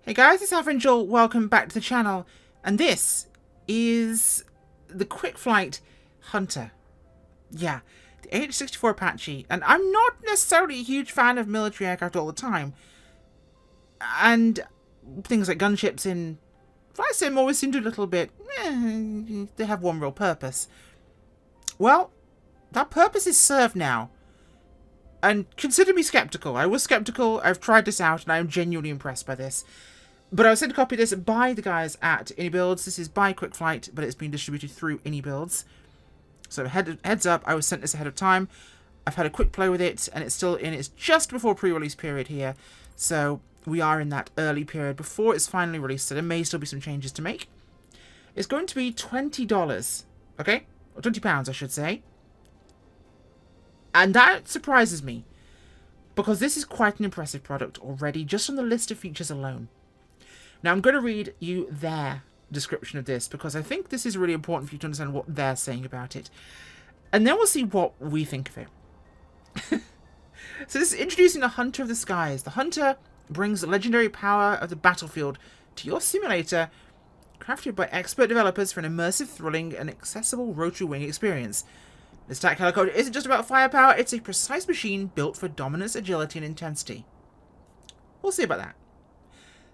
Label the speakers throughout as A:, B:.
A: Hey guys, it's Avengel. Welcome back to the channel. And this is the KWIKFLIGHT Hunter. Yeah, the AH64 Apache. And I'm not necessarily a huge fan of military aircraft all the time. And things like gunships in Flight Sim always seem to a little bit, they have one real purpose. Well, that purpose is served now. And consider me skeptical. I was skeptical. I've tried this out and I am genuinely impressed by this. But I was sent a copy of this by the guys at AnyBuilds. This is by KWIKFLIGHT, but it's been distributed through AnyBuilds. So heads up, I was sent this ahead of time. I've had a quick play with it, and it's still in its just before pre-release period here. So we are in that early period before it's finally released, so there may still be some changes to make. It's going to be $20, okay? Or £20, I should say. And that surprises me, because this is quite an impressive product already, just on the list of features alone. Now, I'm going to read you their description of this, because I think this is really important for you to understand what they're saying about it. And then we'll see what we think of it. So this is introducing the Hunter of the Skies. The Hunter brings the legendary power of the battlefield to your simulator, crafted by expert developers for an immersive, thrilling, and accessible rotary wing experience. This attack helicopter isn't just about firepower, it's a precise machine built for dominance, agility, and intensity. We'll see about that.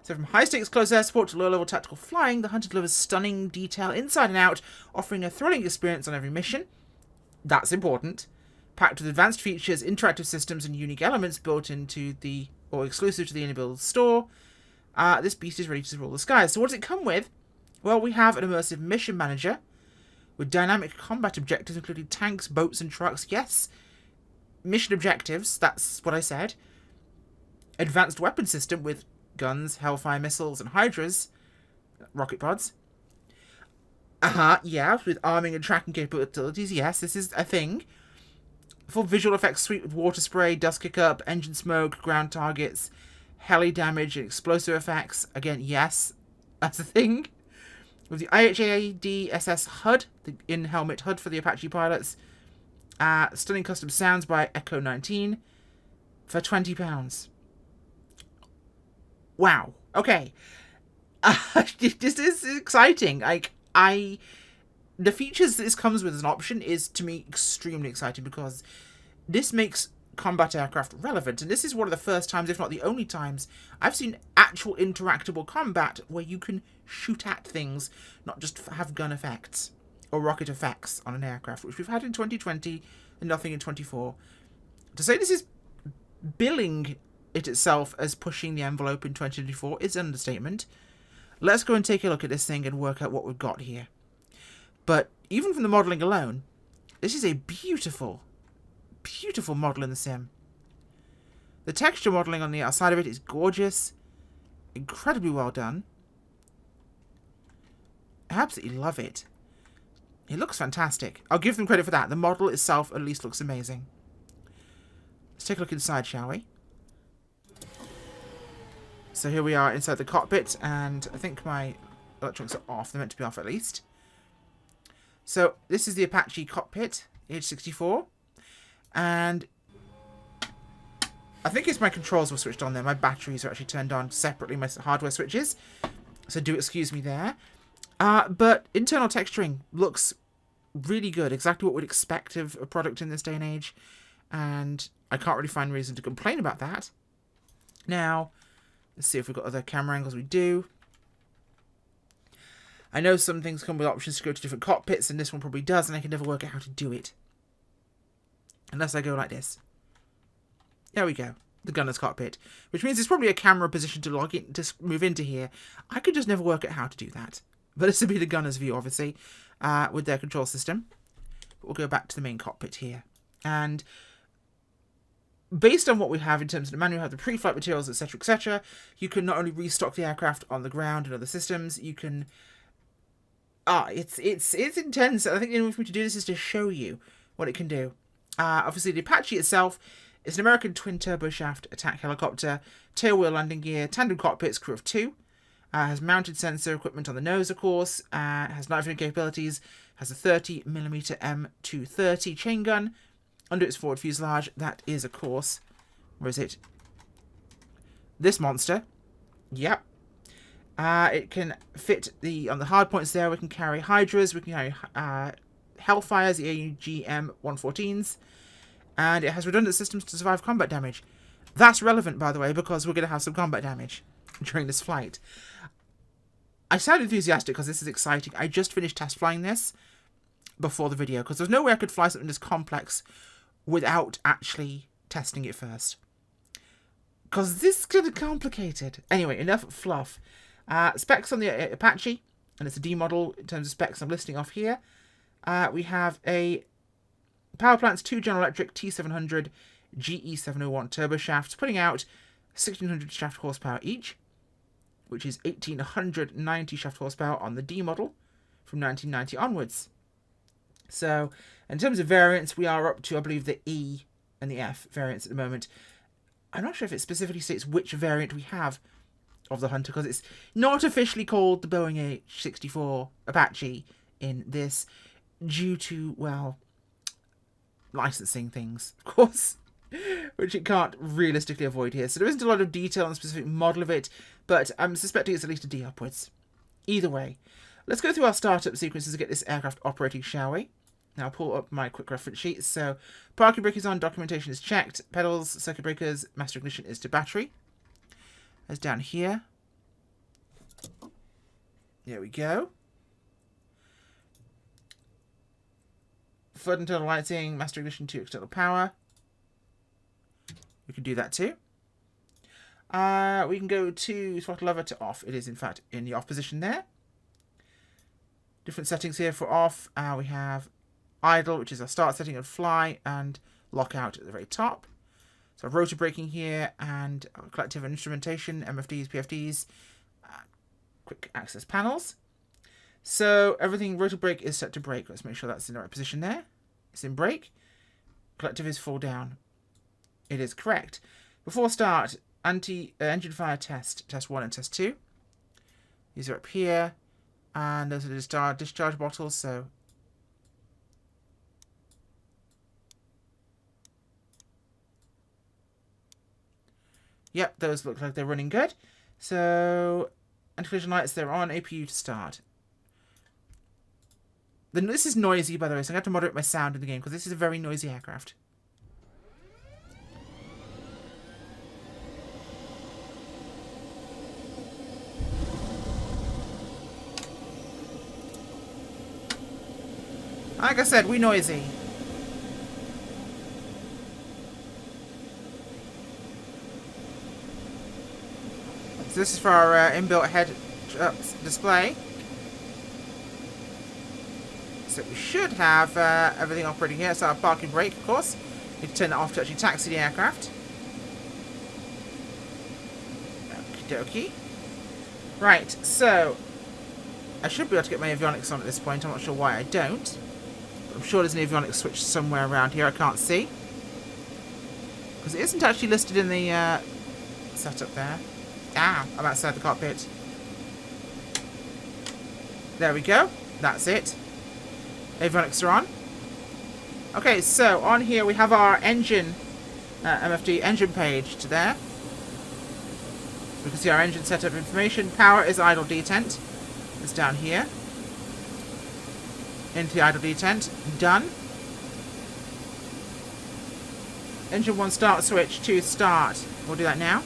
A: So from high-stakes close air support to low-level tactical flying, the Hunter delivers stunning detail inside and out, offering a thrilling experience on every mission. That's important. Packed with advanced features, interactive systems, and unique elements built into or exclusive to the AnyBuilds store, this beast is ready to rule the skies. So what does it come with? Well, we have an immersive mission manager with dynamic combat objectives, including tanks, boats, and trucks. Yes, mission objectives, that's what I said. Advanced weapon system with guns, Hellfire missiles, and Hydras, rocket pods. Yeah, with arming and tracking capabilities. Yes, this is a thing. Full visual effects suite with water spray, dust kick-up, engine smoke, ground targets, heli damage, and explosive effects. Again, yes, that's a thing. With the AH64 HUD, the in-helmet HUD for the Apache pilots. Stunning custom sounds by Echo 19 for £20. Wow. Okay. This is exciting. The features this comes with as an option is, to me, extremely exciting, because this makes combat aircraft relevant. And this is one of the first times, if not the only times, I've seen actual interactable combat where you can shoot at things, not just have gun effects or rocket effects on an aircraft, which we've had in 2020 and nothing in 24. To say this is billing it itself as pushing the envelope in 2024 is an understatement. Let's go and take a look at this thing and work out what we've got here. But even from the modelling alone, this is a beautiful, beautiful model in the sim. The texture modelling on the outside of it is gorgeous, incredibly well done. I absolutely love it. It looks fantastic. I'll give them credit for that. The model itself at least looks amazing. Let's take a look inside, shall we? So here we are inside the cockpit, and I think my electronics are off. They're meant to be off at least. So this is the Apache cockpit, AH64. And I think it's my controls were switched on there. My batteries are actually turned on separately, my hardware switches. So do excuse me there. But internal texturing looks really good. Exactly what we'd expect of a product in this day and age. And I can't really find reason to complain about that. Now, let's see if we've got other camera angles. We do. I know some things come with options to go to different cockpits, and this one probably does, and I can never work out how to do it. Unless I go like this. There we go. The gunner's cockpit. Which means it's probably a camera position to log in, to move into here. I could just never work out how to do that. But this would be the gunner's view, obviously, with their control system. But we'll go back to the main cockpit here. And based on what we have in terms of the manual, we have the pre-flight materials, etc., etc., you can not only restock the aircraft on the ground and other systems, you can... It's intense. I think the only way for me to do this is to show you what it can do. Obviously, the Apache itself is an American twin-turboshaft attack helicopter, tailwheel landing gear, tandem cockpits, crew of 2. Has mounted sensor equipment on the nose, of course. Has night vision capabilities. Has a 30mm M230 chain gun under its forward fuselage. That is, of course, where is it? This monster. Yep. It can fit on the hard points there. We can carry Hydras, we can carry Hellfires, the AGM-114s, and it has redundant systems to survive combat damage. That's relevant, by the way, because we're going to have some combat damage during this flight. I sound enthusiastic because this is exciting. I just finished test flying this before the video, because there's no way I could fly something this complex without actually testing it first. Because this is kind of complicated. Anyway, enough fluff. Specs on the Apache, and it's a D model in terms of specs I'm listing off here. We have a power plant's 2 General Electric T700 GE701 turbo shafts, putting out 1600 shaft horsepower each, which is 1890 shaft horsepower on the D model from 1990 onwards. So, in terms of variants, we are up to, I believe, the E and the F variants at the moment. I'm not sure if it specifically states which variant we have of the Hunter, because it's not officially called the Boeing AH64 Apache in this, due to, well, licensing things, of course, which it can't realistically avoid here. So there isn't a lot of detail on the specific model of it, but I'm suspecting it's at least a D upwards. Either way, let's go through our startup sequences to get this aircraft operating, shall we? Now I'll pull up my quick reference sheet. So parking brake is on, documentation is checked, pedals, circuit breakers, master ignition is to battery. As down here. There we go. Flood internal lighting, master ignition to external power. We can do that too. We can go to throttle lever to off. It is in fact in the off position there. Different settings here for off. We have idle, which is our start setting, and fly, and lockout at the very top. So rotor braking here, and collective instrumentation, MFDs, PFDs, quick access panels. So everything, rotor brake is set to brake. Let's make sure that's in the right position there. It's in brake. Collective is full down. It is correct. Before start, engine fire test 1 and test 2. These are up here, and those are the discharge bottles. So yep, those look like they're running good. So anti-collision lights, they're on. APU to start. This is noisy, by the way, so I'm going to have to moderate my sound in the game, because this is a very noisy aircraft. Like I said, we noisy. So this is for our inbuilt head display. So we should have everything operating here. So our parking brake, of course. Need to turn that off to actually taxi the aircraft. Okie dokie. Right, so I should be able to get my avionics on at this point. I'm not sure why I don't. But I'm sure there's an avionics switch somewhere around here I can't see. Because it isn't actually listed in the setup there. Ah, I'm outside the cockpit. There we go. That's it. Avionics are on. Okay, so on here we have our engine, MFD engine page to there. We can see our engine setup information. Power is idle detent. It's down here. Into the idle detent. Done. Engine 1 start switch to start. We'll do that now.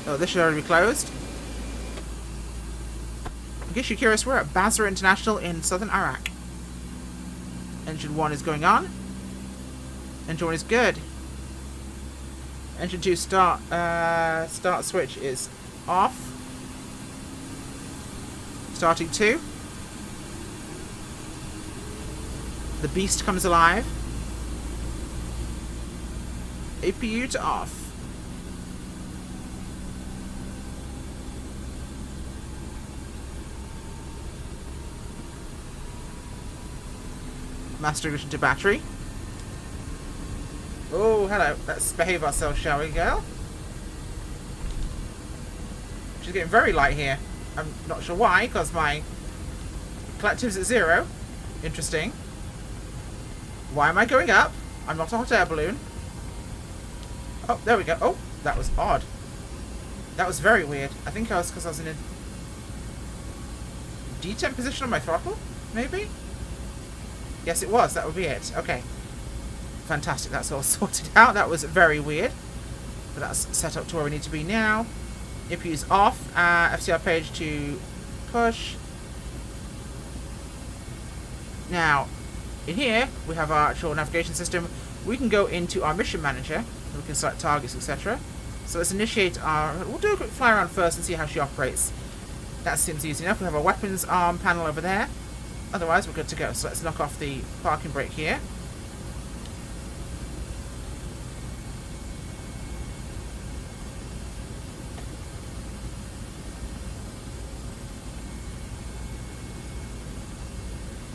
A: Oh, this should already be closed. In case you're curious, we're at Basra International in southern Iraq. Engine 1 is going on. Engine 1 is good. Engine 2 start switch is off. Starting 2. The beast comes alive. APU to off. Master ignition to battery. Oh, hello. Let's behave ourselves, shall we, girl? She's getting very light here. I'm not sure why, because my collective's at 0. Interesting. Why am I going up? I'm not a hot air balloon. Oh, there we go. Oh, That was odd. That was very weird. I think I was because I was in a detemp position on my throttle, maybe? Yes, it was. That would be it. Okay. Fantastic. That's all sorted out. That was very weird. But that's set up to where we need to be now. IPU's off. FCR page to push. Now, in here, we have our actual navigation system. We can go into our mission manager. We can select targets, etc. So let's initiate our... We'll do a quick fly around first and see how she operates. That seems easy enough. We have our weapons arm panel over there. Otherwise, we're good to go. So let's knock off the parking brake here.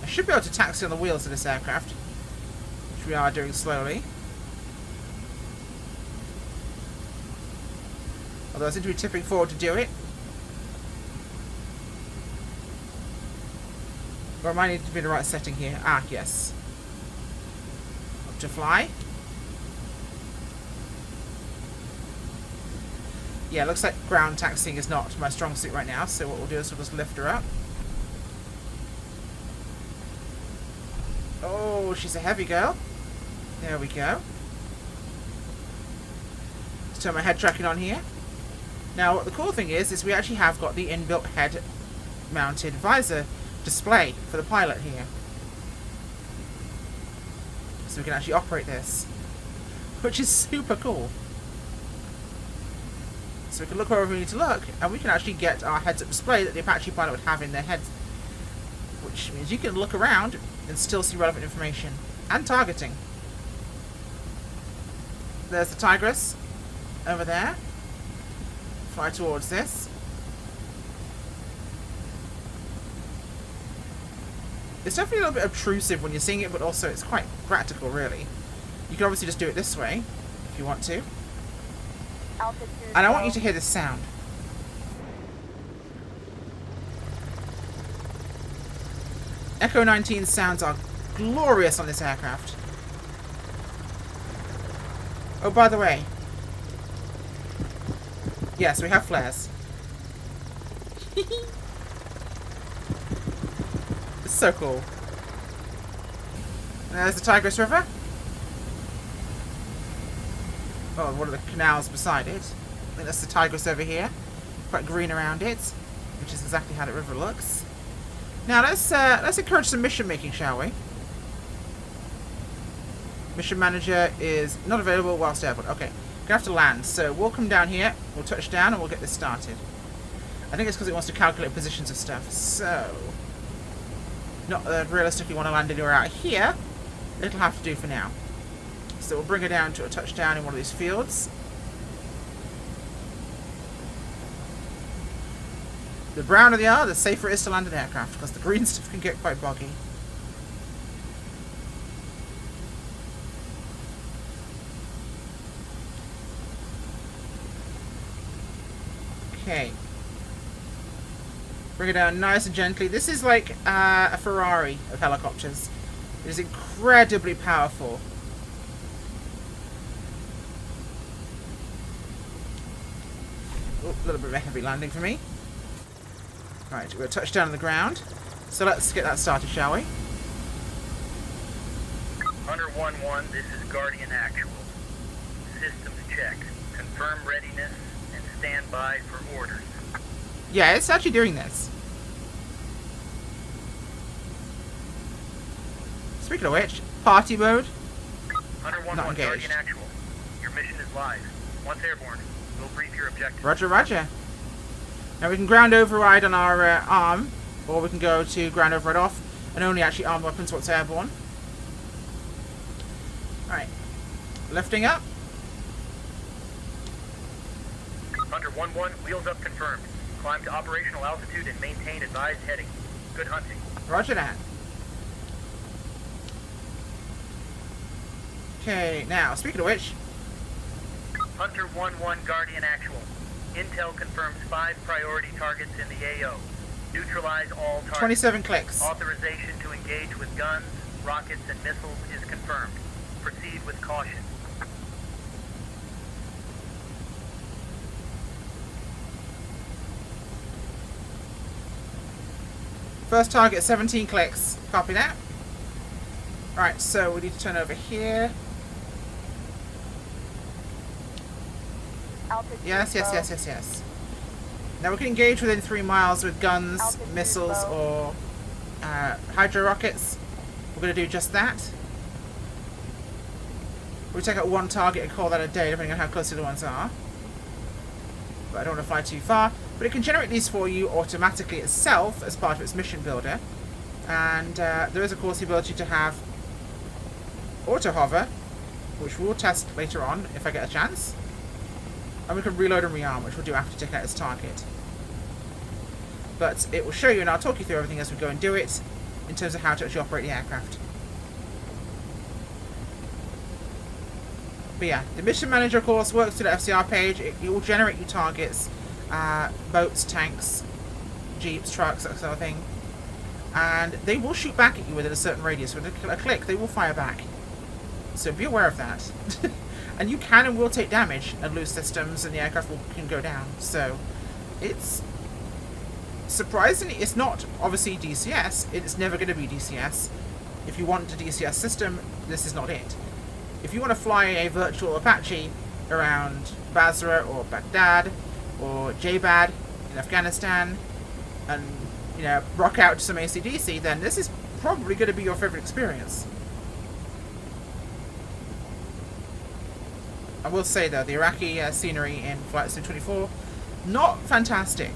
A: I should be able to taxi on the wheels of this aircraft, which we are doing slowly. Although I seem to be tipping forward to do it. Or am I need to be in the right setting here? Ah, yes. Up to fly. Yeah, looks like ground taxiing is not my strong suit right now, so what we'll do is we'll just lift her up. Oh, she's a heavy girl. There we go. Let's turn my head tracking on here. Now, what the cool thing is we actually have got the inbuilt head-mounted visor display for the pilot here. So we can actually operate this, which is super cool. So we can look wherever we need to look, and we can actually get our heads-up display that the Apache pilot would have in their heads, which means you can look around and still see relevant information and targeting. There's the Tigress over there. Fly towards this. It's definitely a little bit obtrusive when you're seeing it, but also it's quite practical, really. You can obviously just do it this way if you want to. And I want you to hear this sound. Echo 19 sounds are glorious on this aircraft. Oh, by the way. Yes, we have flares. It's so cool. And there's the Tigris River. Oh, one of the canals beside it. I think that's the Tigris over here. Quite green around it, which is exactly how the river looks. Now let's encourage some mission making, shall we? Mission manager is not available whilst airborne. Okay, gonna have to land. So we'll come down here, we'll touch down, and we'll get this started. I think it's because it wants to calculate positions of stuff. So, not realistically want to land anywhere out here. It'll have to do for now. So we'll bring her down to a touchdown in one of these fields. The browner they are, the safer it is to land an aircraft, because the green stuff can get quite boggy. Okay. Bring it down nice and gently. This is like a Ferrari of helicopters. It is incredibly powerful. Oh, a little bit of a heavy landing for me. Right, we're going to touch down on the ground. So let's get that started, shall we?
B: Hunter 1-1, this is Guardian Actual. Systems check. Confirm readiness and stand by for orders.
A: Yeah, it's actually doing this. Speaking of which, party mode.
B: Hunter 1-1, Guardian Actual. Your mission is live. Once airborne, we'll brief your objective.
A: Roger, roger. Now we can ground override on our arm, or we can go to ground override off, and only actually arm weapons once airborne. Alright. Lifting up.
B: Hunter 1-1, wheels up confirmed. Climb to operational altitude and maintain advised heading. Good hunting.
A: Roger that. Okay, now, speaking of which...
B: Hunter 1-1, Guardian Actual. Intel confirms 5 priority targets in the AO. Neutralize all targets.
A: 27 clicks.
B: Authorization to engage with guns, rockets, and missiles is confirmed. Proceed with caution.
A: First target, 17 clicks. Copy that. Right, so we need to turn over here. Yes. Now we can engage within 3 miles with guns, missiles, or hydro rockets. We're going to do just that. We'll take out one target and call that a day, depending on how close the other ones are. But I don't want to fly too far. But it can generate these for you automatically itself as part of its mission builder. And there is, of course, the ability to have auto hover, which we'll test later on if I get a chance. And we can reload and rearm, which we'll do after taking out its target. But it will show you, and I'll talk you through everything as we go and do it, in terms of how to actually operate the aircraft. But yeah, the mission manager, of course, works through the FCR page. It will generate you targets, boats, tanks, jeeps, trucks, that sort of thing. And they will shoot back at you within a certain radius. With a click, they will fire back. So be aware of that. And you can and will take damage and lose systems, and the aircraft can go down. So it's surprisingly, it's not obviously DCS. It's never going to be DCS. If you want a DCS system, this is not it. If you want to fly a virtual Apache around Basra or Baghdad or Jabad in Afghanistan and, you know, rock out to some AC/DC, then this is probably going to be your favorite experience. I will say though, the Iraqi scenery in Flight Sim 24, not fantastic.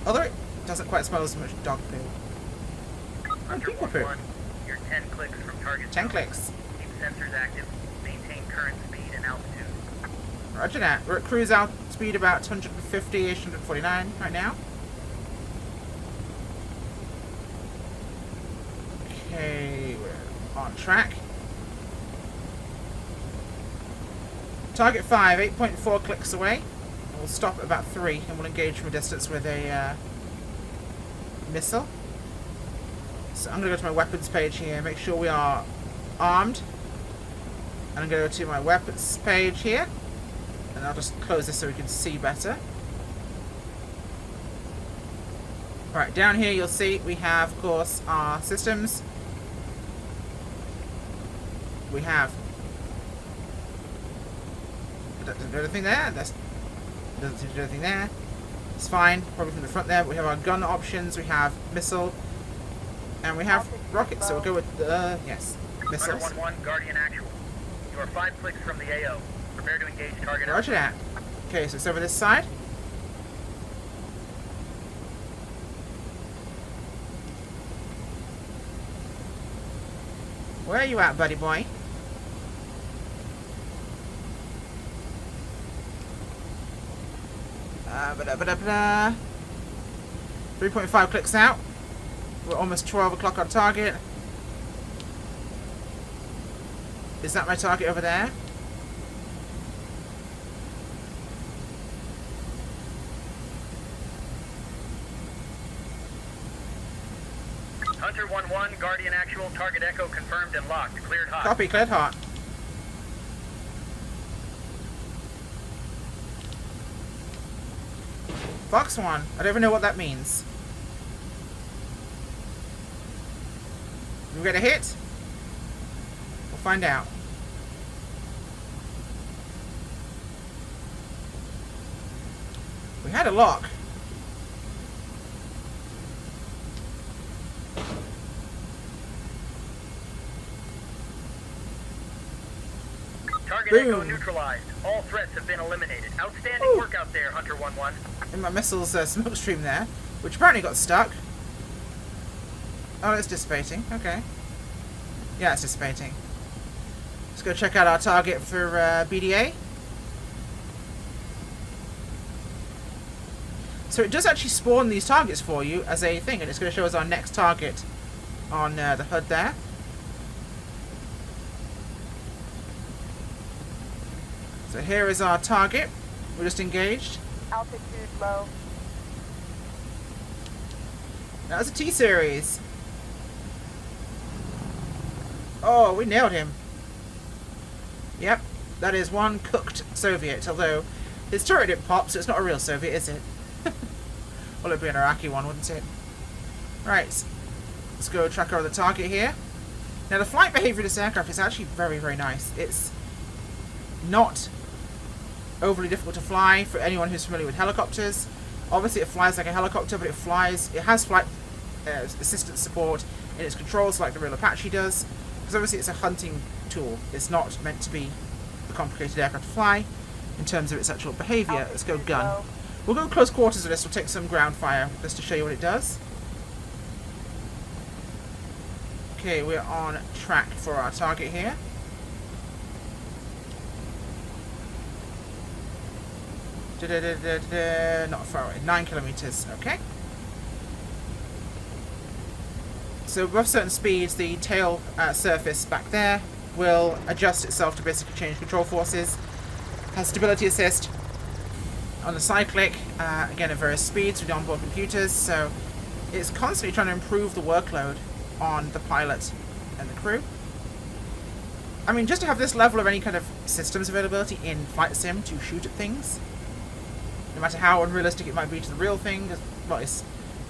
A: Although it doesn't quite smell as much dog poo.
B: Hunter 1-1, you're 10 clicks from target.
A: 10 clicks.
B: Keep sensors active. Maintain current speed and altitude.
A: Roger that. We're at cruise out speed about 150-ish, 149 right now. Okay, we're on track. Target 5, 8.4 clicks away. We'll stop at about 3 and we'll engage from a distance with a missile. So I'm going to go to my weapons page here, make sure we are armed. And I'm going to go to my weapons page here. And I'll just close this so we can see better. Right, down here you'll see we have, of course, our systems. We have... Doesn't do anything there. Doesn't do anything there. It's fine. Probably from the front there. We have our gun options. We have missile, and we have rockets. So we'll go with the yes, missiles.
B: Hunter 1-1, Guardian actual. You are 5 clicks from the AO. Prepare to engage target.
A: Roger that. Okay, so it's over this side. Where are you at, buddy boy? Ba-da-ba-da-ba-da. 3.5 clicks out. We're almost 12 o'clock on target. Is that my target over there?
B: Hunter 1-1, Guardian actual, target Echo confirmed and locked. Cleared hot.
A: Copy, cleared hot. Fox 1. I don't even know what that means. Did we get a hit? We'll find out. We had a lock.
B: Target
A: Boom.
B: Echo neutralized. All threats have been eliminated. Outstanding
A: Ooh.
B: work out there, Hunter 1-1.
A: In my missile's smoke stream there, which apparently got stuck. Oh, it's dissipating. Okay. Yeah, it's dissipating. Let's go check out our target for BDA. So it does actually spawn these targets for you as a thing, and it's going to show us our next target on the HUD there. So here is our target. We're just engaged.
C: Altitude low.
A: That was a T-series. Oh, we nailed him. Yep, that is one cooked Soviet, although his turret didn't pop, so it's not a real Soviet, is it? Well, it'd be an Iraqi one, wouldn't it? Right, Let's go track over the target here. Now, the flight behavior of this aircraft is actually very, very nice. It's not overly difficult to fly for anyone who's familiar with helicopters. Obviously, it flies like a helicopter, but it has flight assistance support in its controls like the real Apache does. Because obviously, it's a hunting tool. It's not meant to be a complicated aircraft to fly in terms of its actual behavior. Let's go gun. We'll go close quarters with this. We'll take some ground fire just to show you what it does. Okay, we're on track for our target here. Not far away. 9 kilometers. Okay. So above certain speeds, the tail surface back there will adjust itself to basically change control forces. Has stability assist on the cyclic, again at various speeds with onboard computers, so it's constantly trying to improve the workload on the pilot and the crew. I mean, just to have this level of any kind of systems availability in flight sim to shoot at things, no matter how unrealistic it might be to the real thing, well, it's,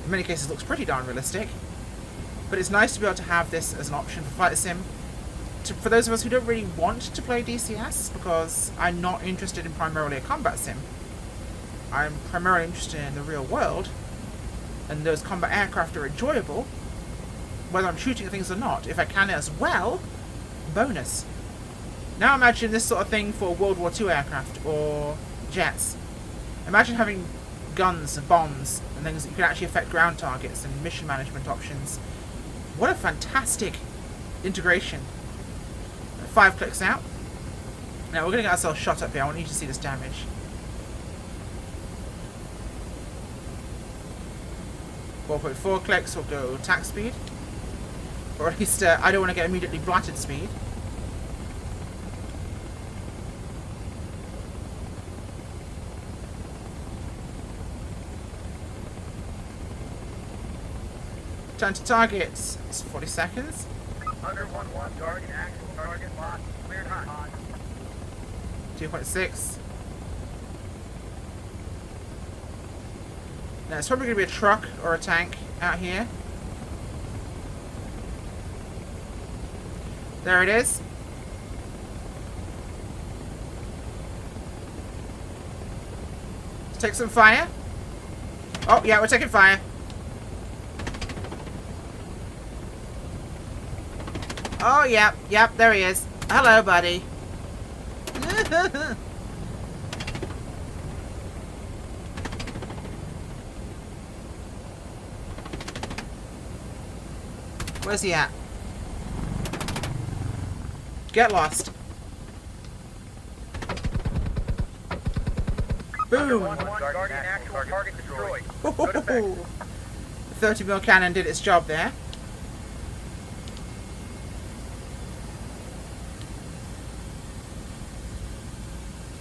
A: in many cases looks pretty darn realistic, but it's nice to be able to have this as an option for flight sim. For those of us who don't really want to play DCS, because I'm not interested in primarily a combat sim, I'm primarily interested in the real world, and those combat aircraft are enjoyable, whether I'm shooting at things or not. If I can as well, bonus. Now imagine this sort of thing for World War II aircraft, or jets. Imagine having guns and bombs and things that you can actually affect ground targets and mission management options. What a fantastic integration. 5 clicks out. Now we're going to get ourselves shot up here. I want you to see this damage. 4.4 clicks, we'll go attack speed. Or at least I don't want to get immediately blatted speed. Turn to target. It's 40 seconds.
B: Hunter 1-1, Guardian actual target locked. Cleared hot.
A: 2.6. Now it's probably going to be a truck or a tank out here. There it is. Let's take some fire. Oh, yeah, we're taking fire. Oh, yep, there he is. Hello, buddy. Where's he at? Get lost. Boom!
B: 1-1, Guardian actual target destroyed.
A: The 30mm cannon did its job there.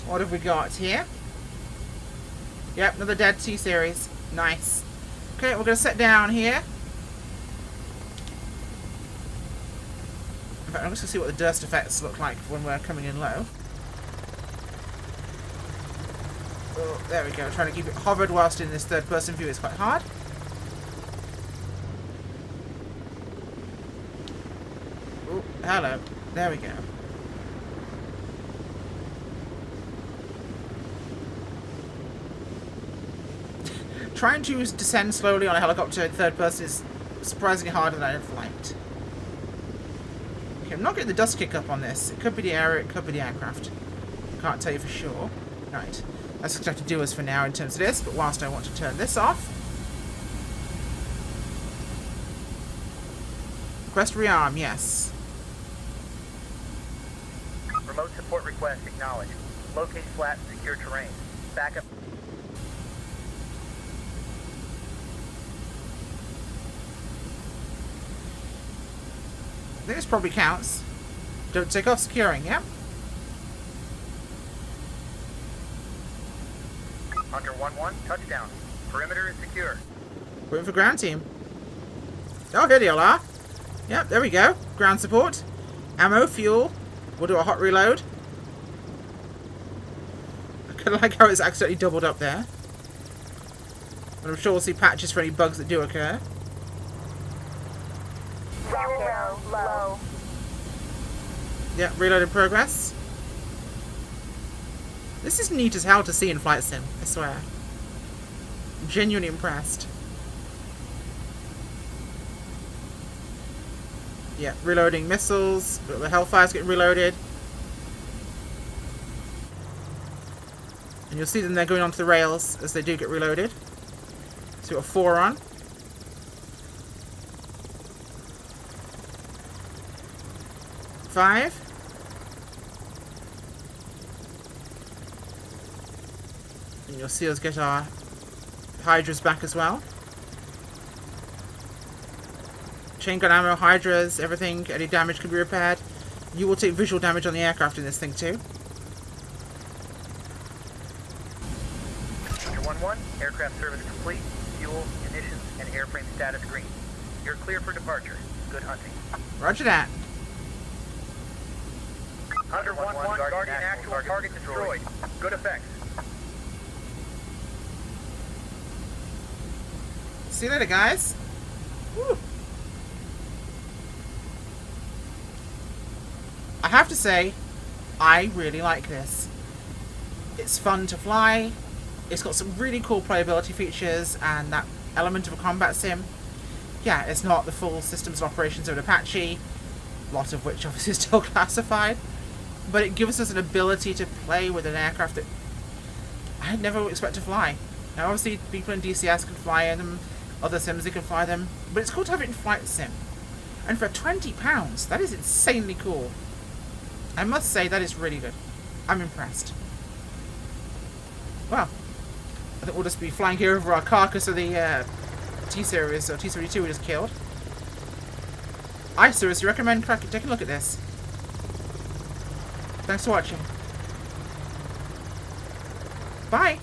A: What have we got here? Yep, another dead T-series. Nice. Okay, we're going to set down here. In fact, I'm just going to see what the dust effects look like when we're coming in low. Oh, there we go. Trying to keep it hovered whilst in this third-person view is quite hard. Oh, hello. There we go. Trying to descend slowly on a helicopter in third person is surprisingly harder than I'd liked. Okay, I'm not getting the dust kick up on this. It could be the area, it could be the aircraft. Can't tell you for sure. Right, that's what I have to do us for now in terms of this, but whilst I want to turn this off. Request rearm, yes.
B: Remote support request acknowledged. Locate flat and secure terrain. Backup.
A: I think this probably counts. Don't take off securing, yeah?
B: Hunter 1-1, touchdown. Perimeter is secure.
A: Waiting for ground team. Oh, here they all are. Yep, there we go. Ground support. Ammo, fuel. We'll do a hot reload. I kind of like how it's accidentally doubled up there. But I'm sure we'll see patches for any bugs that do occur.
C: Aero low.
A: Yeah, reload in progress. This is neat as hell to see in Flight Sim, I swear. Genuinely impressed. Yeah, reloading missiles. The Hellfire's getting reloaded. And you'll see them there going onto the rails as they do get reloaded. So we've got 4 on. 5. And you'll see us get our Hydras back as well. Chain gun ammo, Hydras, everything, any damage can be repaired. You will take visual damage on the aircraft in this thing too.
B: Hunter 1-1, aircraft service complete. Fuel, munitions, and airframe status green. You're clear for departure. Good hunting.
A: Roger that.
B: Hunter 1-1, Guardian actual, target destroyed. Good effects.
A: See you later, guys. Woo. I have to say, I really like this. It's fun to fly. It's got some really cool playability features and that element of a combat sim. Yeah, it's not the full systems and operations of an Apache, a lot of which obviously is still classified, but it gives us an ability to play with an aircraft that I never would expect to fly. Now obviously people in DCS can fly them, other sims they can fly them, but it's cool to have it in Flight Sim. And for £20, that is insanely cool. I must say that is really good. I'm impressed. Well, I think we'll just be flying here over our carcass of the T-Series, or T-72 we just killed. I seriously recommend taking a look at this. Thanks for watching. Bye!